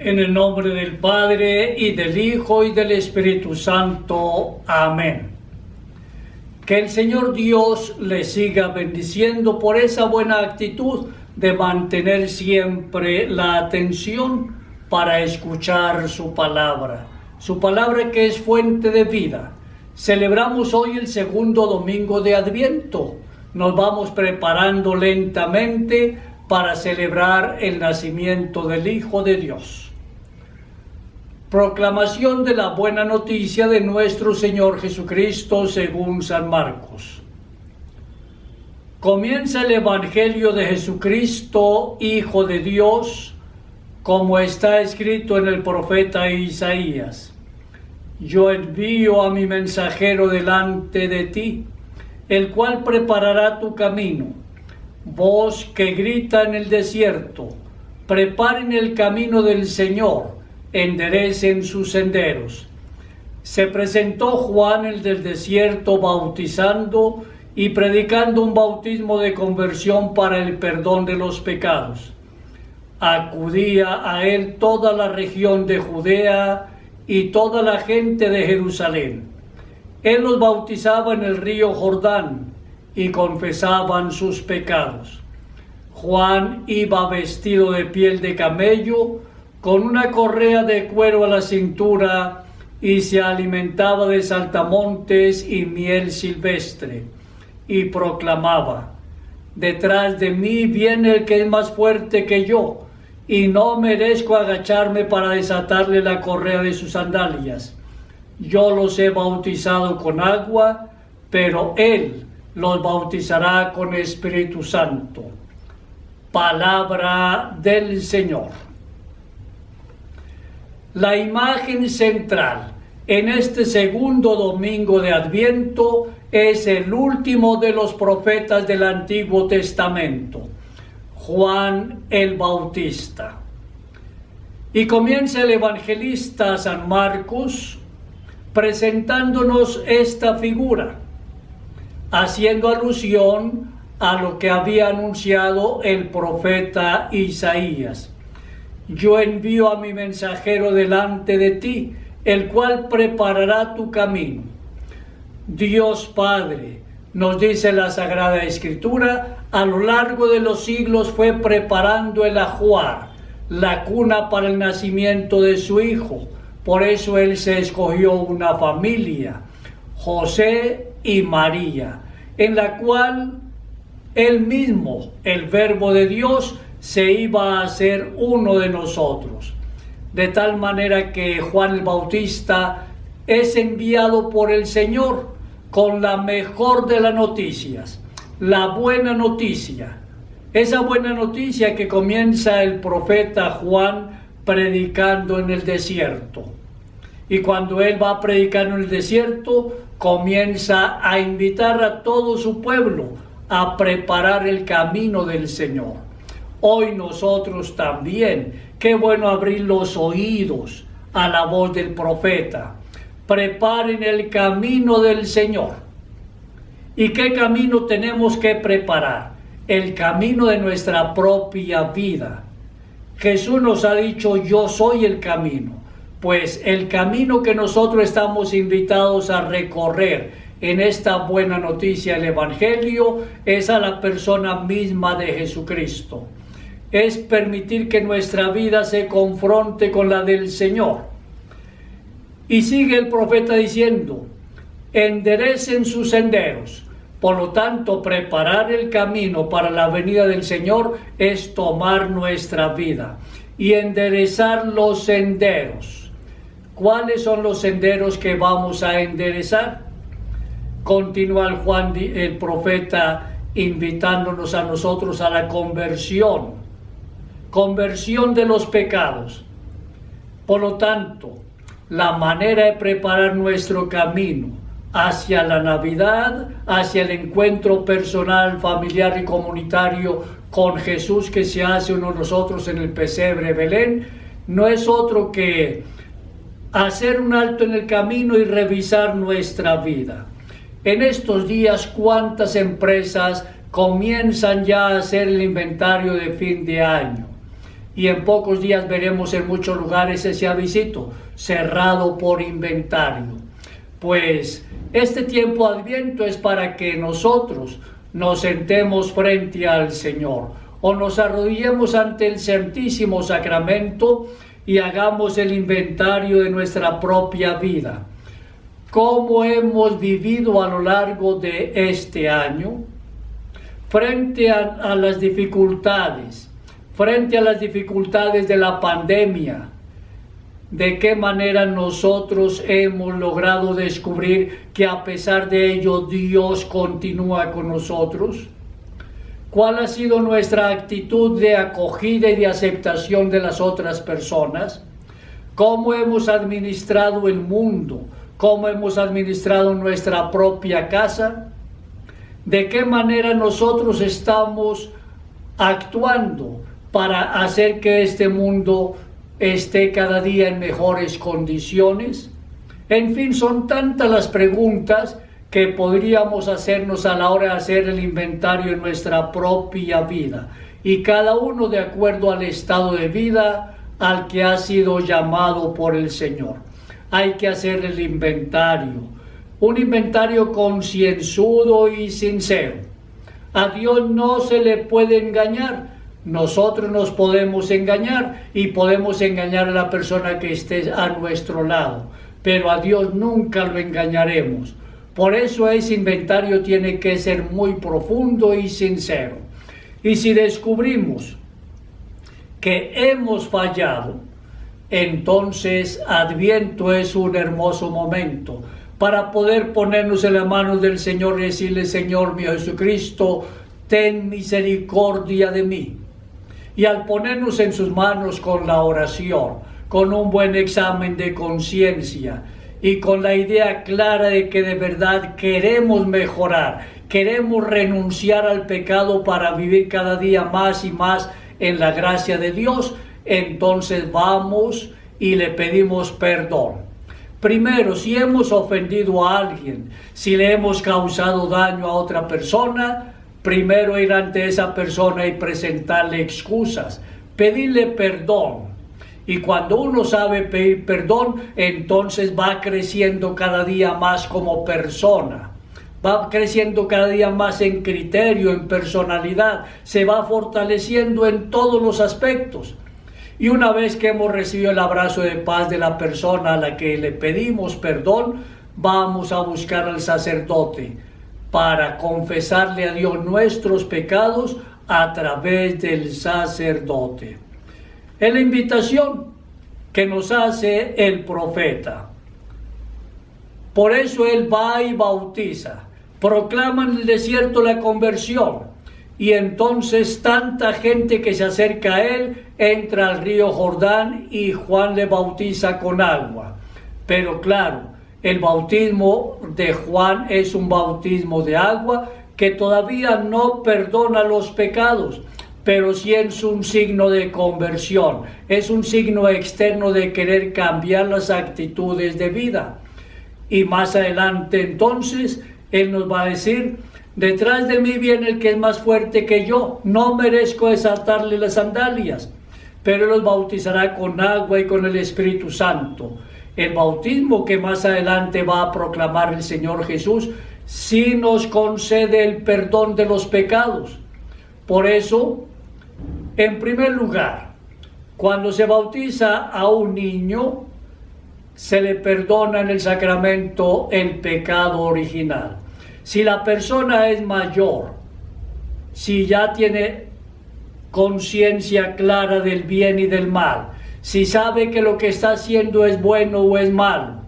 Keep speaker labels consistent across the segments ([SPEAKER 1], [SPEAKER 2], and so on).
[SPEAKER 1] En el nombre del Padre, y del Hijo, y del Espíritu Santo. Amén. Que el Señor Dios le siga bendiciendo por esa buena actitud de mantener siempre la atención para escuchar su palabra que es fuente de vida. Celebramos hoy el segundo domingo de Adviento. Nos vamos preparando lentamente para celebrar el nacimiento del Hijo de Dios. Proclamación de la buena noticia de nuestro Señor Jesucristo según San Marcos. Comienza el Evangelio de Jesucristo, Hijo de Dios, como está escrito en el profeta Isaías. Yo envío a mi mensajero delante de ti, el cual preparará tu camino. Voz que grita en el desierto, preparen el camino del Señor, enderecen sus senderos. Se presentó Juan el del desierto bautizando y predicando un bautismo de conversión para el perdón de los pecados. Acudía a él toda la región de Judea y toda la gente de Jerusalén. Él los bautizaba en el río Jordán y confesaban sus pecados. Juan iba vestido de piel de camello, con una correa de cuero a la cintura, y se alimentaba de saltamontes y miel silvestre, y proclamaba: detrás de mí viene el que es más fuerte que yo, y no merezco agacharme para desatarle la correa de sus sandalias. Yo los he bautizado con agua, pero él los bautizará con Espíritu Santo. Palabra del Señor. La imagen central en este segundo domingo de Adviento es el último de los profetas del Antiguo Testamento, Juan el Bautista. Y comienza el evangelista San Marcos presentándonos esta figura, haciendo alusión a lo que había anunciado el profeta Isaías. Yo envío a mi mensajero delante de ti, el cual preparará tu camino. Dios Padre, nos dice la Sagrada Escritura, a lo largo de los siglos fue preparando el ajuar, la cuna para el nacimiento de su Hijo. Por eso Él se escogió una familia, José y María, en la cual Él mismo, el Verbo de Dios, se iba a hacer uno de nosotros. De tal manera que Juan el Bautista es enviado por el Señor con la mejor de las noticias, la buena noticia. Esa buena noticia que comienza el profeta Juan predicando en el desierto. Y cuando él va predicando en el desierto, comienza a invitar a todo su pueblo a preparar el camino del Señor. Hoy nosotros también, qué bueno abrir los oídos a la voz del profeta. Preparen el camino del Señor. ¿Y qué camino tenemos que preparar? El camino de nuestra propia vida. Jesús nos ha dicho: yo soy el camino. Pues el camino que nosotros estamos invitados a recorrer en esta buena noticia, el Evangelio, es a la persona misma de Jesucristo. Es permitir que nuestra vida se confronte con la del Señor. Y sigue el profeta diciendo: enderecen sus senderos. Por lo tanto, preparar el camino para la venida del Señor es tomar nuestra vida y enderezar los senderos. ¿Cuáles son los senderos que vamos a enderezar? Continúa el profeta invitándonos a nosotros a la conversión de los pecados. Por lo tanto, la manera de preparar nuestro camino hacia la Navidad, hacia el encuentro personal, familiar y comunitario con Jesús que se hace uno de nosotros en el pesebre Belén, no es otro que hacer un alto en el camino y revisar nuestra vida. En estos días, ¿cuántas empresas comienzan ya a hacer el inventario de fin de año? y en pocos días veremos en muchos lugares ese avisito, cerrado por inventario. Pues este tiempo Adviento es para que nosotros nos sentemos frente al Señor o nos arrodillemos ante el Santísimo Sacramento y hagamos el inventario de nuestra propia vida. ¿Cómo hemos vivido a lo largo de este año? Frente a las dificultades, de la pandemia, ¿de qué manera nosotros hemos logrado descubrir que a pesar de ello Dios continúa con nosotros? ¿Cuál ha sido nuestra actitud de acogida y de aceptación de las otras personas? ¿Cómo hemos administrado el mundo? ¿Cómo hemos administrado nuestra propia casa? ¿De qué manera nosotros estamos actuando para hacer que este mundo esté cada día en mejores condiciones? En fin, son tantas las preguntas que podríamos hacernos a la hora de hacer el inventario de nuestra propia vida, y cada uno de acuerdo al estado de vida al que ha sido llamado por el Señor. Hay que hacer el inventario, un inventario concienzudo y sincero. A Dios no se le puede engañar. Nosotros nos podemos engañar y podemos engañar a la persona que esté a nuestro lado, pero a Dios nunca lo engañaremos. Por eso ese inventario tiene que ser muy profundo y sincero. Y si descubrimos que hemos fallado, entonces Adviento es un hermoso momento para poder ponernos en las manos del Señor y decirle: Señor mío Jesucristo, ten misericordia de mí. Y al ponernos en sus manos con la oración, con un buen examen de conciencia y con la idea clara de que de verdad queremos mejorar, queremos renunciar al pecado para vivir cada día más y más en la gracia de Dios, entonces vamos y le pedimos perdón. Primero, si hemos ofendido a alguien, si le hemos causado daño a otra persona, primero ir ante esa persona y presentarle excusas, pedirle perdón. Y cuando uno sabe pedir perdón, entonces va creciendo cada día más como persona. Va creciendo cada día más en criterio, en personalidad. Se va fortaleciendo en todos los aspectos. Y una vez que hemos recibido el abrazo de paz de la persona a la que le pedimos perdón, vamos a buscar al sacerdote para confesarle a Dios nuestros pecados a través del sacerdote. Es la invitación que nos hace el profeta. Por eso él va y bautiza, proclama en el desierto la conversión, y entonces tanta gente que se acerca a él entra al río Jordán y Juan le bautiza con agua. Pero claro, el bautismo de Juan es un bautismo de agua que todavía no perdona los pecados, pero sí es un signo de conversión, es un signo externo de querer cambiar las actitudes de vida. Y más adelante entonces, él nos va a decir: detrás de mí viene el que es más fuerte que yo, no merezco desatarle las sandalias, pero él los bautizará con agua y con el Espíritu Santo. El bautismo que más adelante va a proclamar el Señor Jesús sí nos concede el perdón de los pecados. Por eso, en primer lugar, cuando se bautiza a un niño, se le perdona en el sacramento el pecado original. Si la persona es mayor, si ya tiene conciencia clara del bien y del mal, si sabe que lo que está haciendo es bueno o es malo,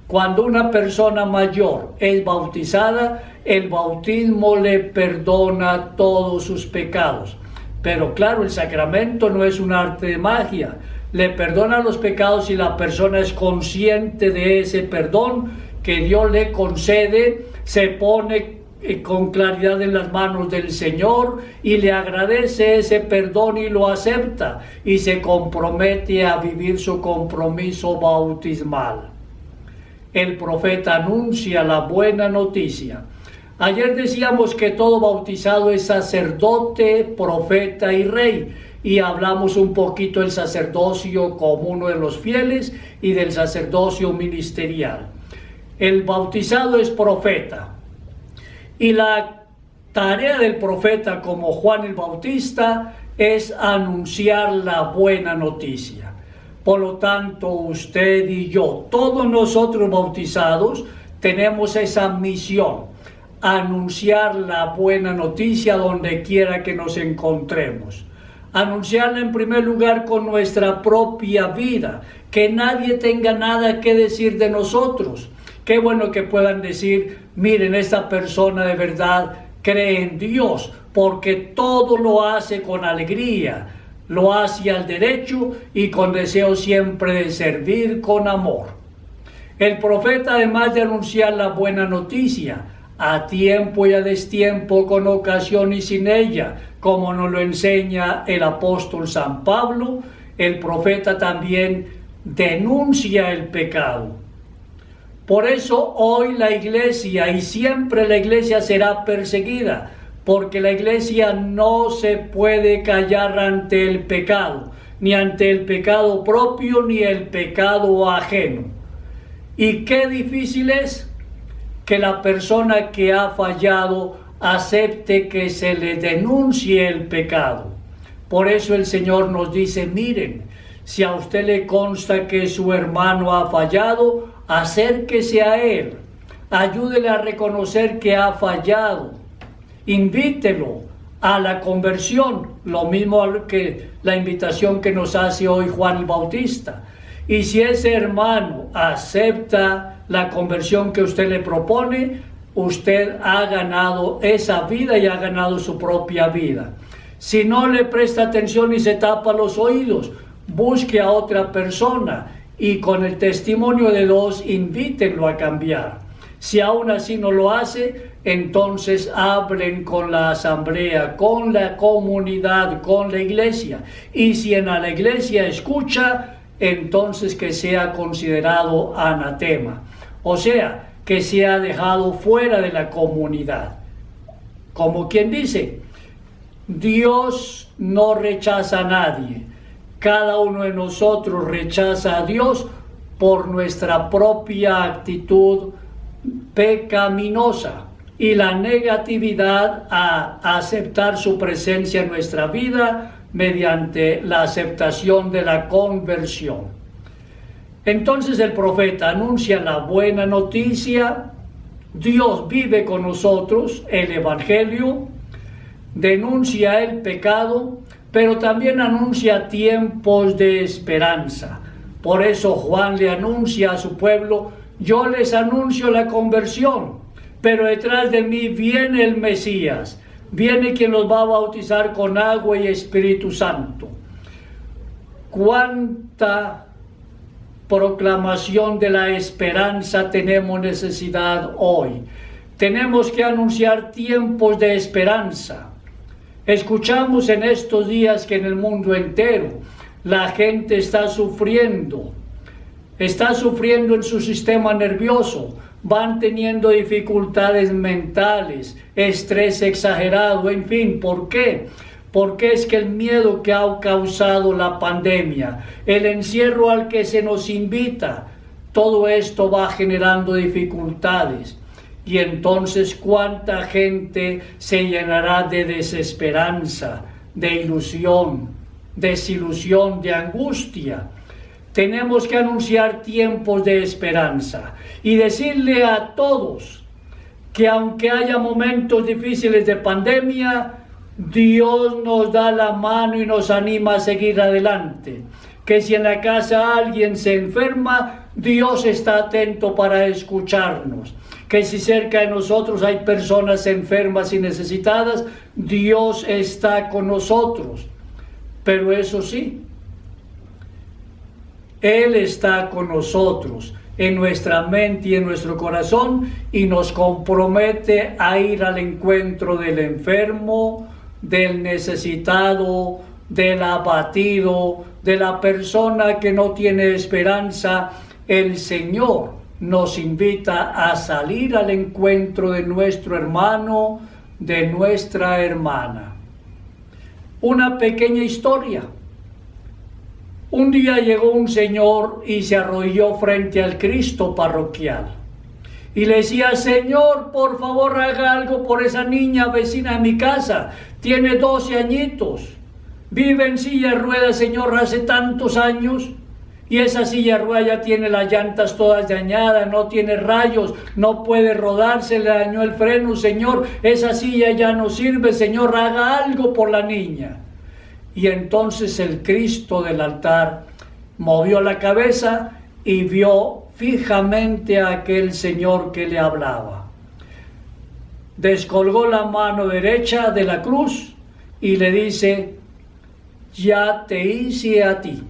[SPEAKER 1] cuando una persona mayor es bautizada, el bautismo le perdona todos sus pecados. Pero claro, el sacramento no es un arte de magia. Le perdona los pecados si la persona es consciente de ese perdón que Dios le concede, se pone con claridad en las manos del Señor y le agradece ese perdón y lo acepta y se compromete a vivir su compromiso bautismal. El profeta anuncia la buena noticia. Ayer decíamos que todo bautizado es sacerdote, profeta y rey, y hablamos un poquito del sacerdocio como uno de los fieles y del sacerdocio ministerial. El bautizado es profeta y la tarea del profeta como Juan el Bautista es anunciar la buena noticia. Por lo tanto, usted y yo, todos nosotros bautizados, tenemos esa misión, anunciar la buena noticia donde quiera que nos encontremos. Anunciarla en primer lugar con nuestra propia vida, que nadie tenga nada que decir de nosotros. Qué bueno que puedan decir, miren, esta persona de verdad cree en Dios, porque todo lo hace con alegría, lo hace al derecho y con deseo siempre de servir con amor. El profeta, además de anunciar la buena noticia, a tiempo y a destiempo, con ocasión y sin ella, como nos lo enseña el apóstol San Pablo, el profeta también denuncia el pecado. Por eso hoy la iglesia, y siempre la iglesia será perseguida, porque la iglesia no se puede callar ante el pecado, ni ante el pecado propio, ni el pecado ajeno. Y qué difícil es que la persona que ha fallado acepte que se le denuncie el pecado. Por eso el Señor nos dice, miren, si a usted le consta que su hermano ha fallado, acérquese a él, ayúdele a reconocer que ha fallado, invítelo a la conversión, lo mismo que la invitación que nos hace hoy Juan el Bautista. Y si ese hermano acepta la conversión que usted le propone, usted ha ganado esa vida y ha ganado su propia vida. Si no le presta atención y se tapa los oídos, busque a otra persona y con el testimonio de dos invítenlo a cambiar. Si aún así no lo hace, entonces hablen con la asamblea, con la comunidad, con la iglesia. Y si en la iglesia escucha, entonces que sea considerado anatema. O sea, que sea dejado fuera de la comunidad. Como quien dice, Dios no rechaza a nadie. Cada uno de nosotros rechaza a Dios por nuestra propia actitud pecaminosa y la negatividad a aceptar su presencia en nuestra vida mediante la aceptación de la conversión. Entonces el profeta anuncia la buena noticia, Dios vive con nosotros, el Evangelio, denuncia el pecado, pero también anuncia tiempos de esperanza. Por eso Juan le anuncia a su pueblo, yo les anuncio la conversión, pero detrás de mí viene el Mesías, viene quien los va a bautizar con agua y Espíritu Santo. ¿Cuánta proclamación de la esperanza tenemos necesidad hoy? Tenemos que anunciar tiempos de esperanza. Escuchamos en estos días que en el mundo entero la gente está sufriendo en su sistema nervioso, van teniendo dificultades mentales, estrés exagerado, en fin, ¿por qué? Porque es que el miedo que ha causado la pandemia, el encierro al que se nos invita, todo esto va generando dificultades. Y entonces, ¿cuánta gente se llenará de desesperanza, de ilusión, desilusión, de angustia? Tenemos que anunciar tiempos de esperanza y decirle a todos que aunque haya momentos difíciles de pandemia, Dios nos da la mano y nos anima a seguir adelante. Que si en la casa alguien se enferma, Dios está atento para escucharnos. Que si cerca de nosotros hay personas enfermas y necesitadas, Dios está con nosotros. Pero eso sí, Él está con nosotros en nuestra mente y en nuestro corazón y nos compromete a ir al encuentro del enfermo, del necesitado, del abatido, de la persona que no tiene esperanza. El Señor nos invita a salir al encuentro de nuestro hermano, de nuestra hermana. una pequeña historia. Un día llegó un señor y se arrodilló frente al Cristo parroquial y le decía: Señor, por favor haga algo por esa niña vecina de mi casa, tiene 12 añitos, vive en silla de ruedas, Señor, hace tantos años, y esa silla de ruedas ya tiene las llantas todas dañadas, no tiene rayos, no puede rodar, se le dañó el freno, Señor, esa silla ya no sirve, Señor, haga algo por la niña. Y entonces el Cristo del altar movió la cabeza y vio fijamente a aquel señor que le hablaba. Descolgó la mano derecha de la cruz y le dice: ya te hice a ti.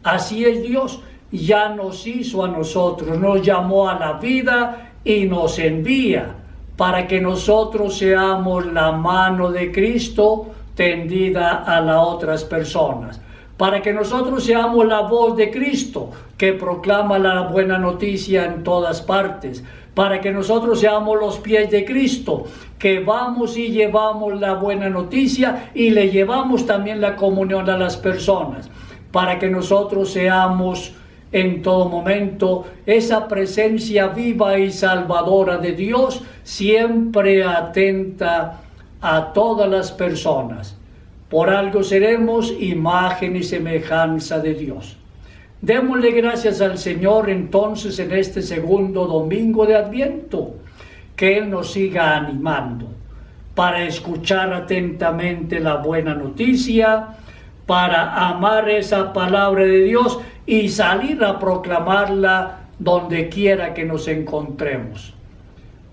[SPEAKER 1] Así es Dios, ya nos hizo a nosotros, nos llamó a la vida y nos envía para que nosotros seamos la mano de Cristo tendida a las otras personas, para que nosotros seamos la voz de Cristo que proclama la buena noticia en todas partes, para que nosotros seamos los pies de Cristo que vamos y llevamos la buena noticia y le llevamos también la comunión a las personas, para que nosotros seamos en todo momento esa presencia viva y salvadora de Dios, siempre atenta a todas las personas. Por algo seremos imagen y semejanza de Dios. Démosle gracias al Señor entonces en este segundo domingo de Adviento, que Él nos siga animando para escuchar atentamente la buena noticia, para amar esa palabra de Dios y salir a proclamarla donde quiera que nos encontremos.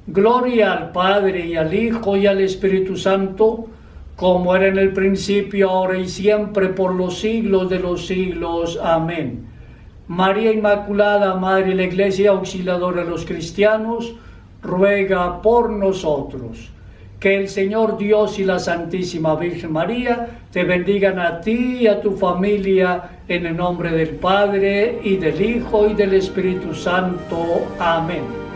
[SPEAKER 1] Gloria al Padre y al Hijo y al Espíritu Santo, como era en el principio, ahora y siempre, por los siglos de los siglos. Amén. María Inmaculada, Madre de la Iglesia, auxiliadora de los cristianos, ruega por nosotros. Que el Señor Dios y la Santísima Virgen María te bendigan a ti y a tu familia, en el nombre del Padre, y del Hijo, y del Espíritu Santo. Amén.